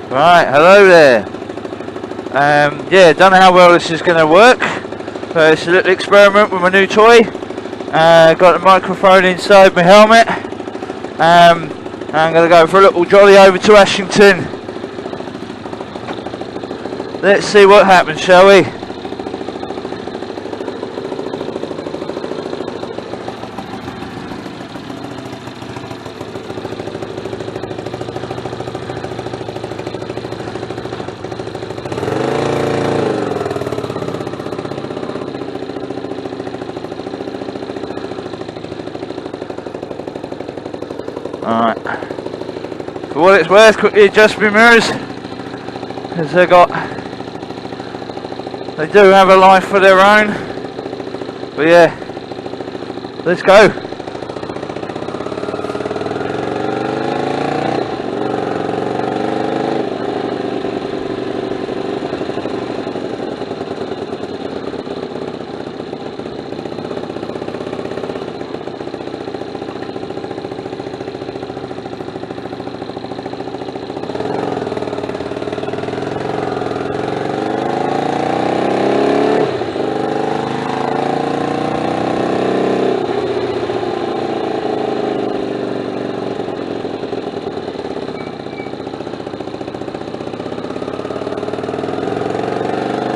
Right, hello there. Yeah, don't know how well this is going to work, but it's a little experiment with my new toy. Got the microphone inside my helmet. I'm going to go for a little jolly over to Ashington. Let's see what happens, shall we? Alright, for what it's worth, quickly adjust my mirrors, because they do have a life of their own, but yeah, let's go.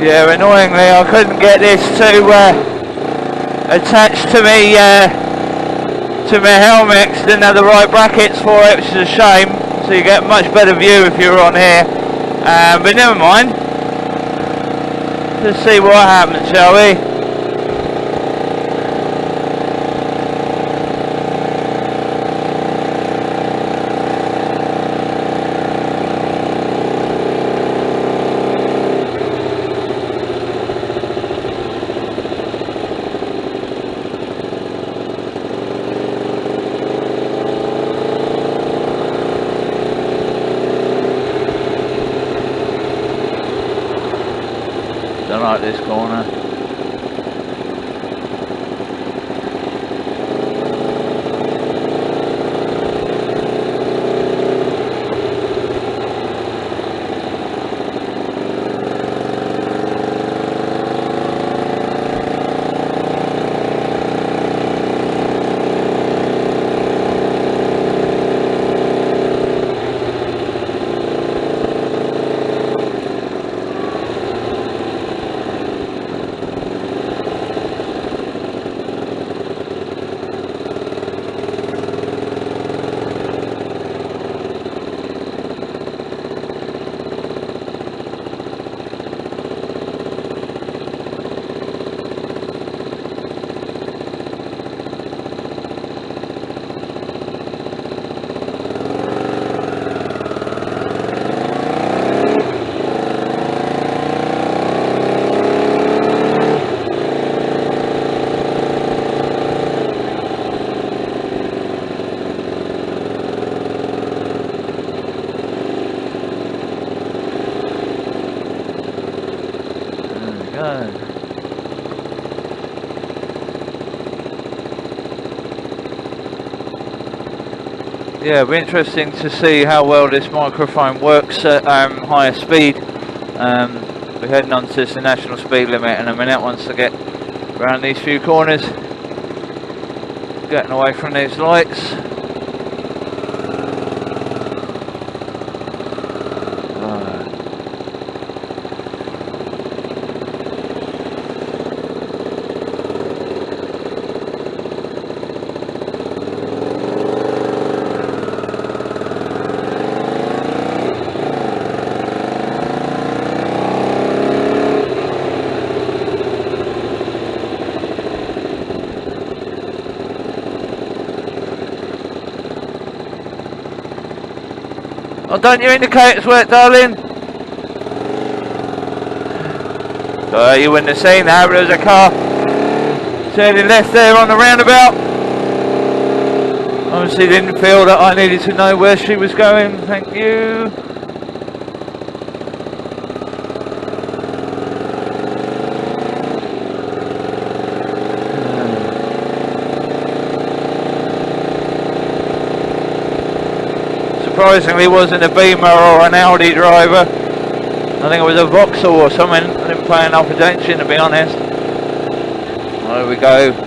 Yeah, annoyingly I couldn't get this to attach to me to my helmet, 'cause I didn't have the right brackets for it, which is a shame. So you get a much better view if you're on here. But never mind. Let's see what happens, shall we? Don't like this corner. Yeah, it'll be interesting to see how well this microphone works at higher speed. We're heading on to the national speed limit in a minute once I get around these few corners. Getting away from these lights. Oh, don't your indicators work, darling? You wouldn't have seen that, but there was a car turning left there on the roundabout. Obviously didn't feel that I needed to know where she was going, thank you. surprisingly wasn't a Beamer or an Audi driver. I think it was a Vauxhall or something. I didn't pay enough attention, to be honest. There we go.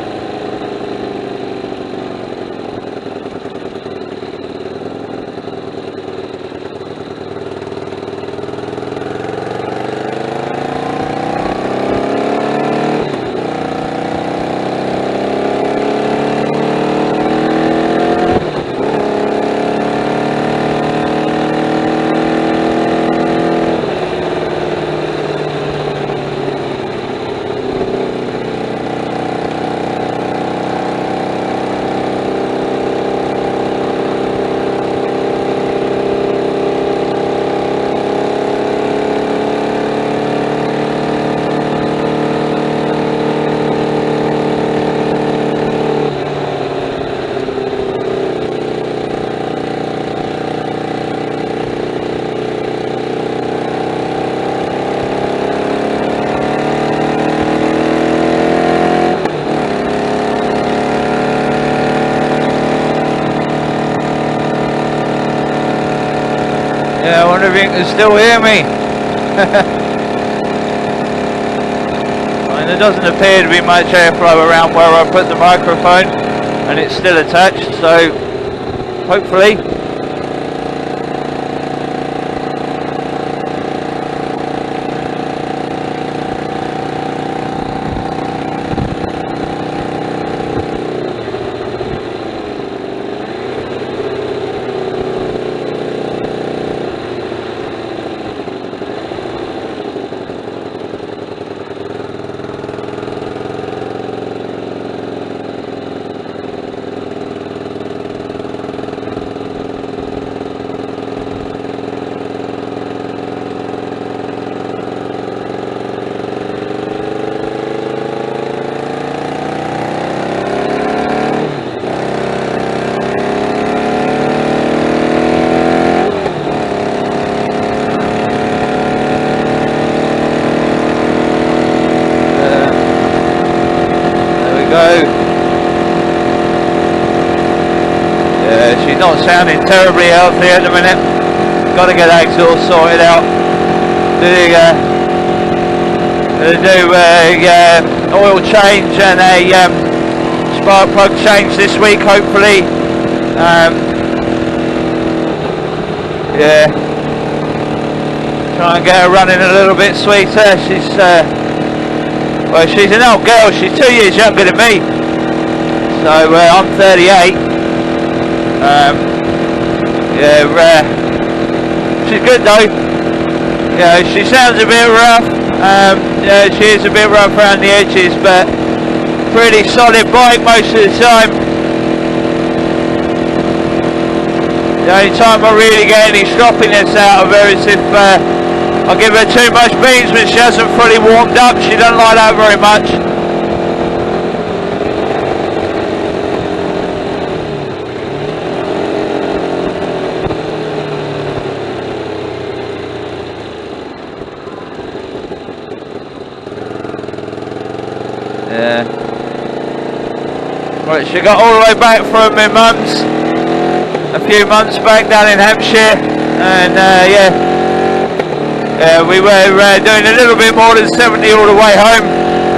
Yeah, I wonder if you can still hear me. I mean, there doesn't appear to be much airflow around where I put the microphone, and it's still attached, so hopefully. Yeah, she's not sounding terribly healthy at the minute. Got to get that exhaust sorted out. Do oil change and a spark plug change this week, hopefully. Yeah, try and get her running a little bit sweeter. She's well, she's an old girl. She's 2 years younger than me, so I'm 38. Yeah, she's good though. Yeah, she sounds a bit rough. Yeah, she is a bit rough around the edges, but pretty solid bike most of the time. The only time I really get any stroppiness out of her is if I give her too much beans when she hasn't fully warmed up. She doesn't like that very much. Yeah. Right, she got all the way back from my mum's a few months back down in Hampshire, and yeah, we were doing a little bit more than 70 all the way home,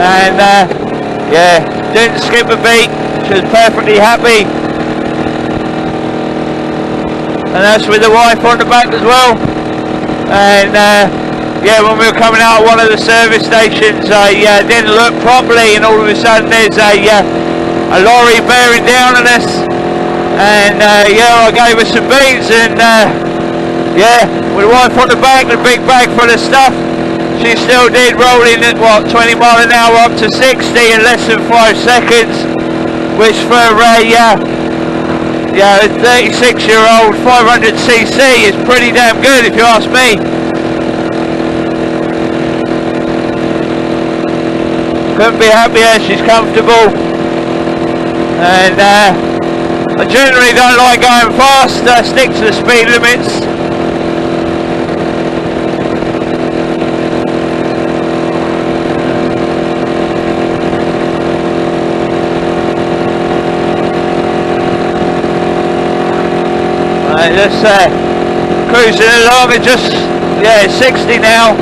and yeah, didn't skip a beat. She was perfectly happy, and that's with the wife on the back as well. And yeah, when we were coming out of one of the service stations, I didn't look properly, and all of a sudden there's a lorry bearing down on us, and yeah, I gave her some beans, and yeah, with the wife on the back and a big bag full of stuff, she still did roll in at what, 20 mile an hour up to 60 in less than 5 seconds, which for yeah, a 36-year-old 500cc is pretty damn good if you ask me. Couldn't be happier. She's comfortable, and I generally don't like going fast. I stick to the speed limits. just cruising along and just, yeah, 60 now.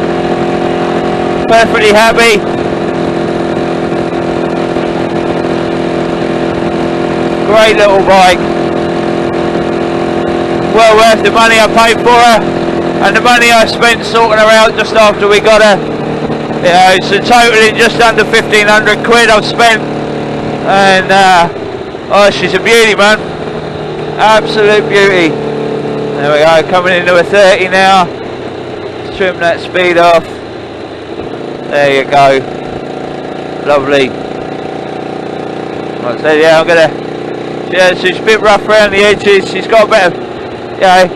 Perfectly happy. Great little bike. Well worth the money I paid for her and the money I spent sorting her out just after we got her. You know, so totaling just under 1,500 quid I've spent, and oh, she's a beauty, man. Absolute beauty. There we go, coming into a 30 now. Let's trim that speed off. There you go. Lovely. Like I said, yeah, I'm gonna. Yeah, she's a bit rough around the edges. She's got a bit of, you know,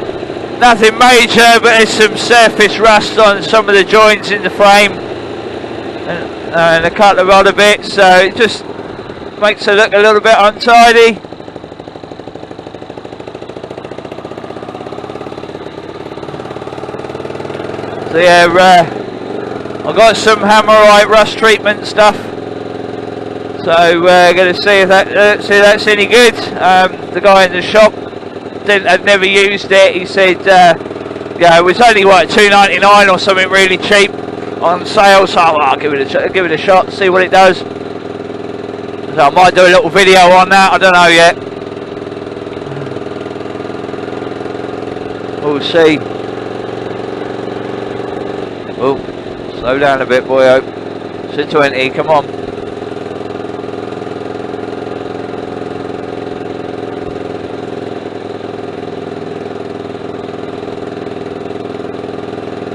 nothing major, but there's some surface rust on some of the joints in the frame, and a couple of other bits. So it just makes her look a little bit untidy. So yeah, I've got some Hammerite rust treatment stuff. So we're going to see if that's any good. The guy in the shop had never used it. He said, yeah, it was only what, $2.99 or something really cheap on sale. So I'll give it a shot, see what it does. So I might do a little video on that. I don't know yet. We'll see. Oh, slow down a bit, boyo. It's a 20. Come on.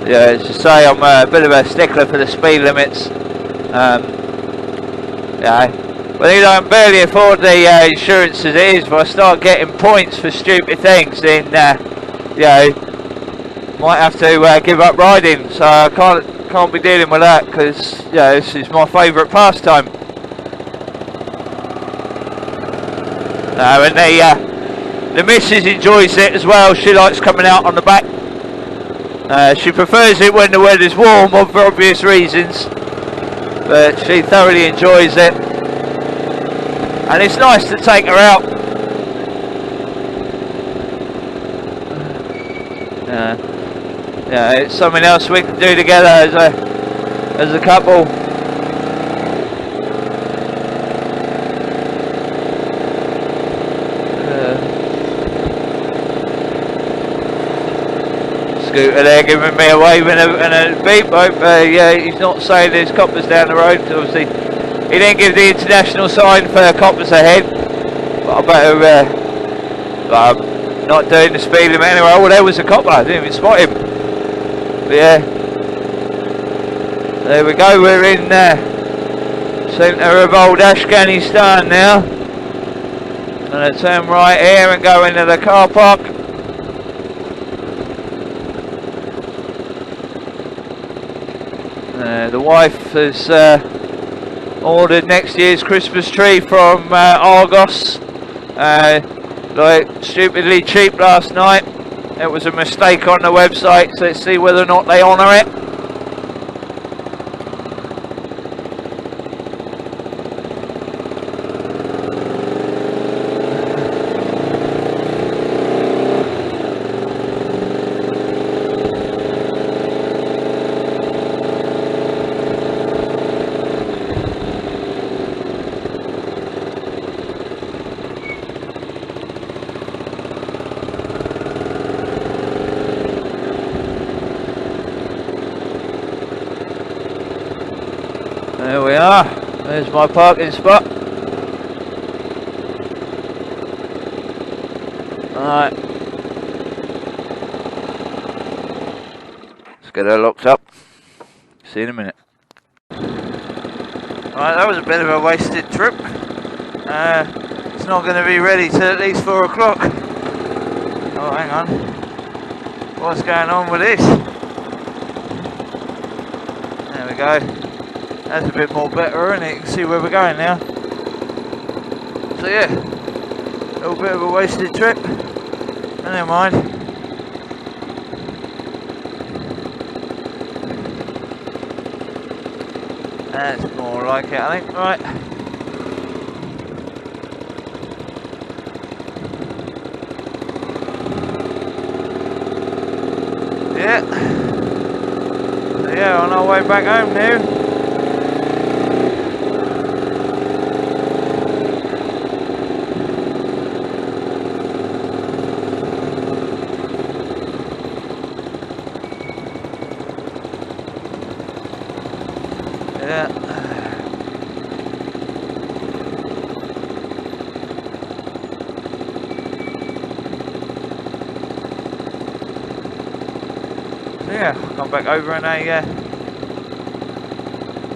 Yeah, as I say, I'm a bit of a stickler for the speed limits. Yeah, but you know, I can barely afford the insurance as it is. If I start getting points for stupid things, then you know, might have to give up riding. So I can't be dealing with that, because you know, this is my favourite pastime. And the missus enjoys it as well. She likes coming out on the back. She prefers it when the weather's warm, for obvious reasons, but she thoroughly enjoys it, and it's nice to take her out. Yeah, it's something else we can do together as a couple. Scooter there giving me a wave and a beep. Yeah, he's not saying there's coppers down the road, because obviously he didn't give the international sign for coppers ahead. But I better, but I'm not doing the speed limit anyway. Oh, there was a copper, I didn't even spot him. But yeah, there we go, we're in centre of old Ashington now. I'm going to turn right here and go into the car park. The wife has ordered next year's Christmas tree from Argos, like stupidly cheap last night. It was a mistake on the website, so let's see whether or not they honour it. There we are, there's my parking spot. Alright, let's get her locked up. See you in a minute. Right, that was a bit of a wasted trip. It's not going to be ready till at least 4 o'clock. Oh, hang on. What's going on with this? There we go. That's a bit more better, isn't it? You can see where we're going now. So yeah, a little bit of a wasted trip. But never mind. That's more like it, I think. Right. Yeah, on our way back home now. Yeah. Yeah, come back over in a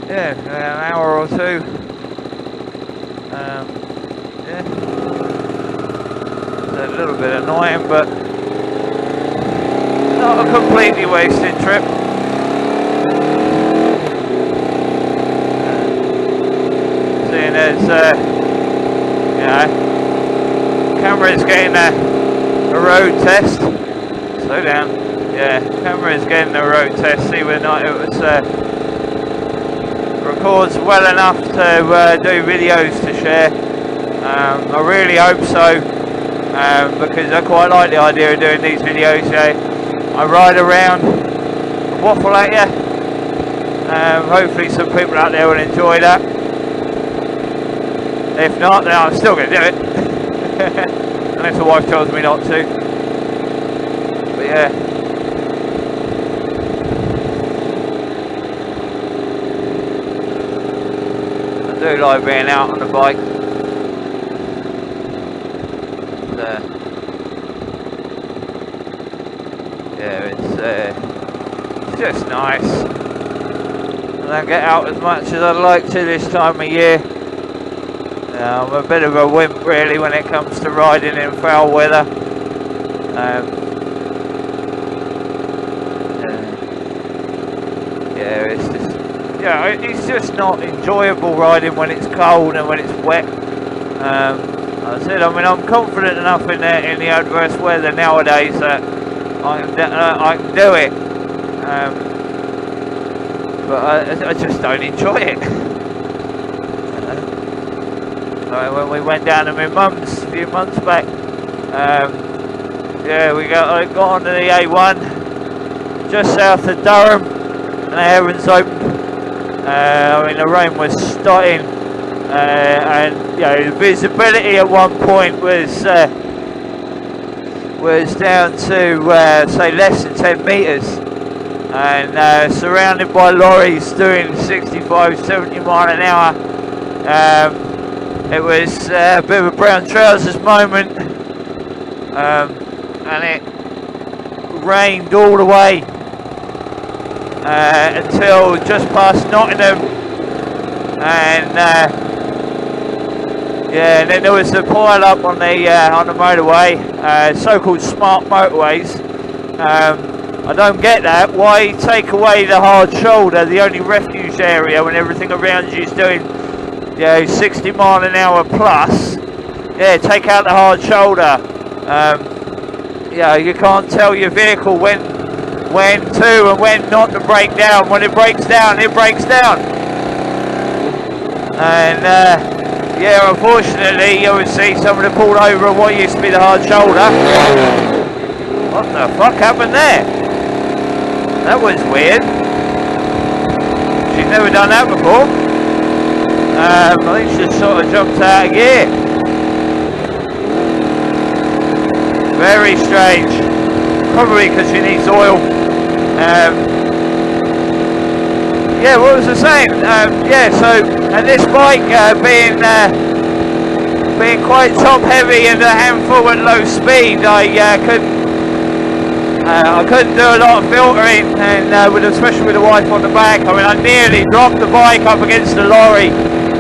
an hour or two. Yeah, it's a little bit annoying, but not a completely wasted trip. Seeing as you know, camera's getting a road test. Slow down. Yeah, camera's getting a road test. See whether or not it was records well enough to do videos to share. I really hope so, because I quite like the idea of doing these videos. I ride around, waffle at you. Hopefully some people out there will enjoy that. If not, then I'm still going to do it. Unless the wife tells me not to. But yeah. I do like being out on the bike. Yeah, it's just nice. I don't get out as much as I'd like to this time of year. I'm a bit of a wimp really when it comes to riding in foul weather. It's just not enjoyable riding when it's cold and when it's wet. I said, I mean, I'm confident enough in the adverse weather nowadays that I can do it, but I just don't enjoy it. When we went down to my mum's a few months back, yeah, I got onto the A1 just south of Durham, and the heavens opened. I mean, the rain was starting, and the visibility at one point was down to say less than 10 metres, and surrounded by lorries doing 65, 70 mile an hour. It was a bit of a brown trousers moment, and it rained all the way until just past Nottingham, and and then there was a pile up on the motorway, so-called smart motorways. I don't get that. Why take away the hard shoulder, the only refuge area, when everything around you is doing 60 mile an hour plus? Yeah, take out the hard shoulder. You can't tell your vehicle when to and when not to break down. When it breaks down, it breaks down. And unfortunately, you would see someone pulled over what used to be the hard shoulder. What the fuck happened there? That was weird. She's never done that before. I think she just sort of jumped out of gear. Very strange. Probably because she needs oil. What was I saying? And this bike being quite top heavy and a handful at low speed, I couldn't do a lot of filtering, and especially with the wife on the back. I mean, I nearly dropped the bike up against the lorry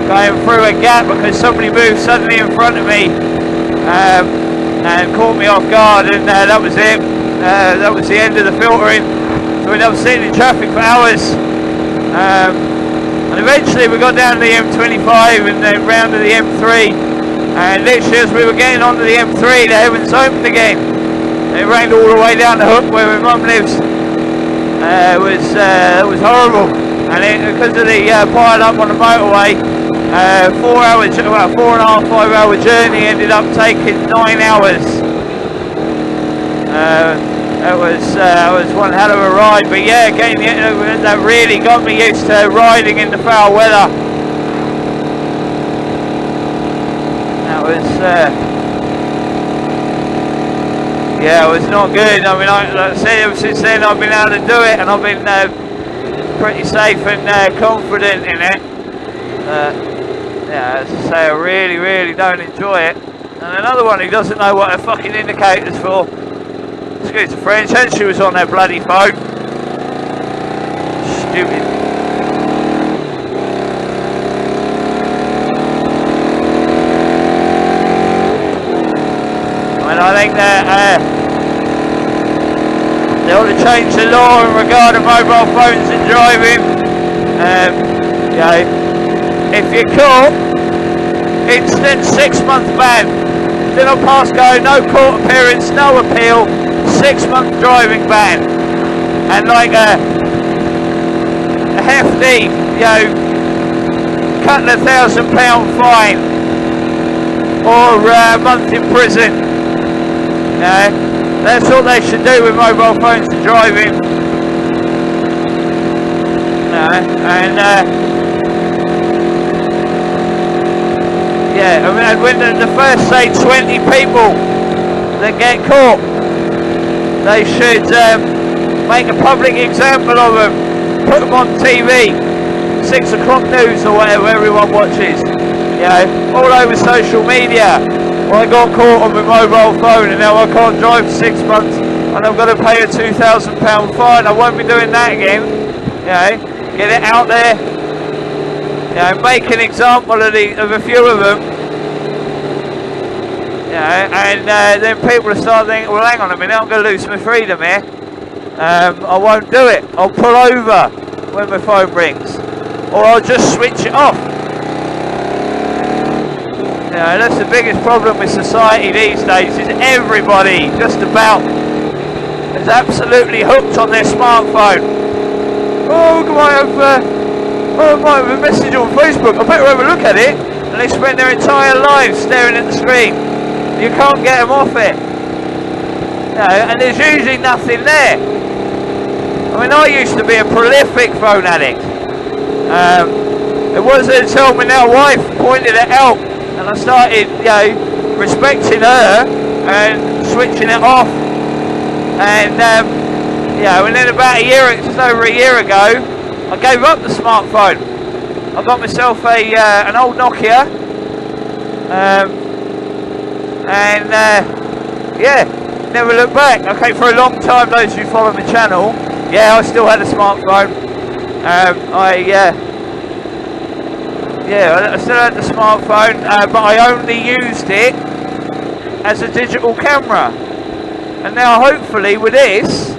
going through a gap because somebody moved suddenly in front of me and caught me off guard, and that was it. That was the end of the filtering. So we ended up sitting in traffic for hours, and eventually we got down to the M25 and then round to the M3, and literally as we were getting onto the M3, the heavens opened again. It rained all the way down the hook where my mum lives. It was horrible, and because of the pile up on the motorway, 4.5, 5 hour journey ended up taking 9 hours. was one hell of a ride, but yeah, that really got me used to riding in the foul weather. That was, yeah, it was not good. I mean, like I said, ever since then I've been able to do it, and I've been pretty safe and confident in it. Yeah, as I say, I really, really don't enjoy it. And another one who doesn't know what a fucking indicator's for, excuse the French, and she was on their bloody phone. Stupid. And I think that they ought to change the law in regard to mobile phones and driving. You know, if you're caught, instant 6-month ban. Then I'll pass go, no court appearance, no appeal, 6-month driving ban. And like a hefty, you know, couple of £1,000 fine or a month in prison. You know, that's what they should do with mobile phones and driving. You know, and yeah, I mean, when the first, say, 20 people that get caught, they should make a public example of them, put them on TV, 6 o'clock news or whatever everyone watches, you know, all over social media. Well, I got caught on my mobile phone and now I can't drive for 6 months and I've got to pay a £2,000 fine. I won't be doing that again, you know, get it out there. You know, make an example of a few of them, you know, and then people will start thinking, well, hang on a minute, I'm going to lose my freedom here. I won't do it. I'll pull over when my phone rings, or I'll just switch it off. You know, that's the biggest problem with society these days, is everybody, just about, is absolutely hooked on their smartphone. Oh, I might have a message on Facebook, I better have a look at it. And they spend their entire lives staring at the screen. You can't get them off it. No, and there's usually nothing there. I mean, I used to be a prolific phone addict. It wasn't until my now wife pointed it out and I started, you know, respecting her and switching it off. And, you know, and then about just over a year ago, I gave up the smartphone. I got myself an old Nokia, and yeah, never looked back. Okay, for a long time, those who follow my channel, yeah, I still had a smartphone. I still had the smartphone, but I only used it as a digital camera. And now, hopefully, with this,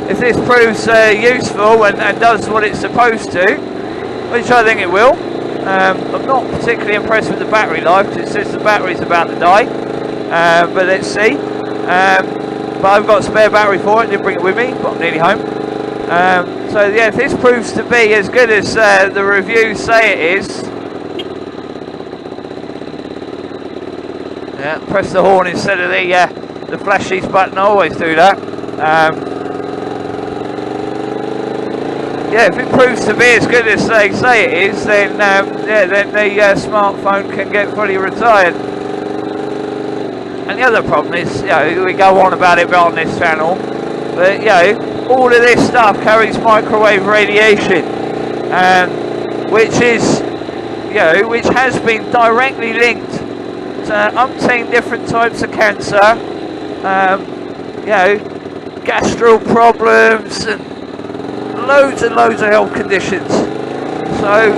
if this proves useful and does what it's supposed to, which I think it will, I'm not particularly impressed with the battery life because it says the battery's about to die, but let's see. But I've got a spare battery for it, didn't bring it with me, but I'm nearly home. So yeah, if this proves to be as good as the reviews say it is, yeah, press the horn instead of the flashies button, I always do that. Yeah, if it proves to be as good as they say it is, then yeah, then the smartphone can get fully retired. And the other problem is, you know, we go on about it on this channel, but you know, all of this stuff carries microwave radiation, which is, you know, which has been directly linked to umpteen different types of cancer, you know, gastro problems and loads and loads of health conditions. So,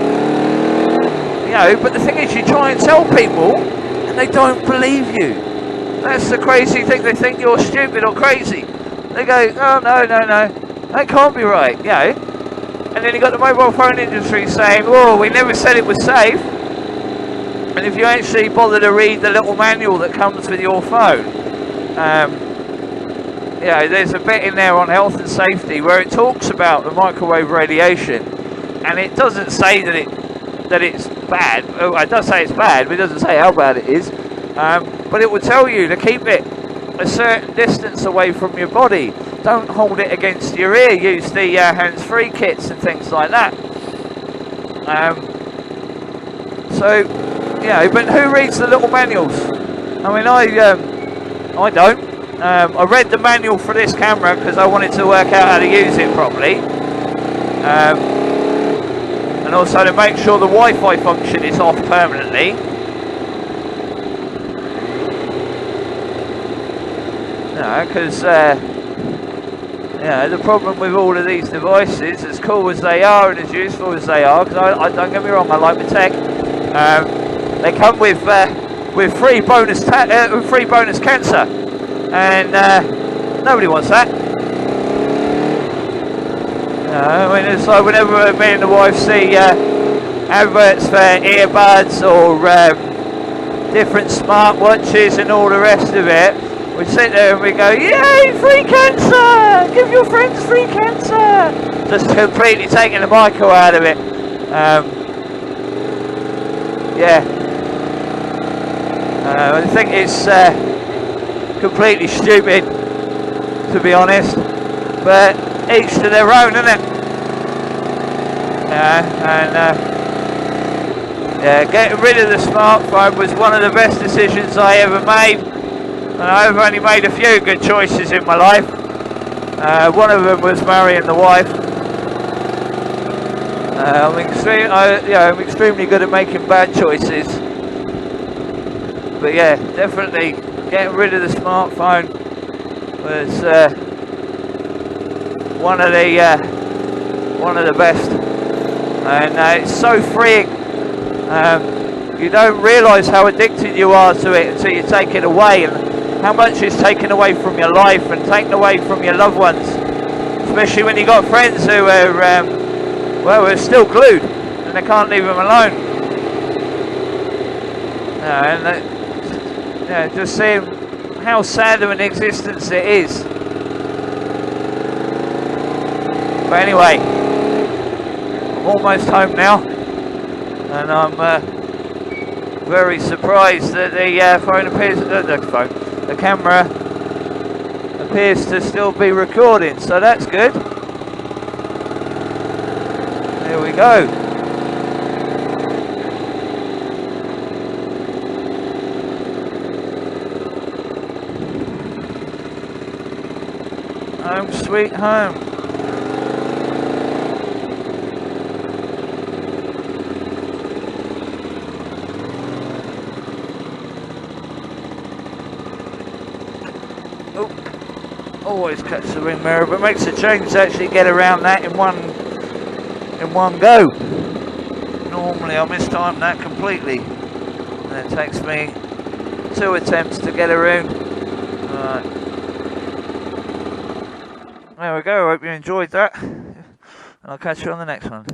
you know, but the thing is, you try and tell people and they don't believe you. That's the crazy thing. They think you're stupid or crazy. They go, oh no, that can't be right, you know. And then you got the mobile phone industry saying, oh, we never said it was safe. And if you actually bother to read the little manual that comes with your phone, you know, there's a bit in there on health and safety where it talks about the microwave radiation, and it doesn't say that it's bad. Oh, it does say it's bad, but it doesn't say how bad it is. But it will tell you to keep it a certain distance away from your body. Don't hold it against your ear. Use the hands-free kits and things like that. So, you know, but who reads the little manuals? I mean, I don't. I read the manual for this camera because I wanted to work out how to use it properly. And also to make sure the Wi-Fi function is off permanently. Because the problem with all of these devices, as cool as they are and as useful as they are, because I don't get me wrong, I like my tech. They come with free bonus cancer, and nobody wants that. I mean, it's like whenever me and the wife see adverts for earbuds or different smartwatches and all the rest of it, we sit there and we go, yay, free cancer! Give your friends free cancer! Just completely taking the Michael out of it. I think it's completely stupid, to be honest. But each to their own, isn't it? Getting rid of the smartphone was one of the best decisions I ever made. And I've only made a few good choices in my life. One of them was marrying the wife. I'm extremely good at making bad choices. But yeah, definitely getting rid of the smartphone was one of the best. And it's so freeing. You don't realise how addicted you are to it until you take it away, and how much is taken away from your life and taken away from your loved ones, especially when you've got friends who are still glued and they can't leave them alone. Just seeing how sad of an existence it is. But anyway, I'm almost home now, and I'm very surprised that the camera appears to still be recording, so that's good. There we go. Home sweet home. Always catch the wing mirror, but makes a change to actually get around that in one go. Normally I mistime that completely, and it takes me 2 attempts to get around. Right. There we go. I hope you enjoyed that, and I'll catch you on the next one.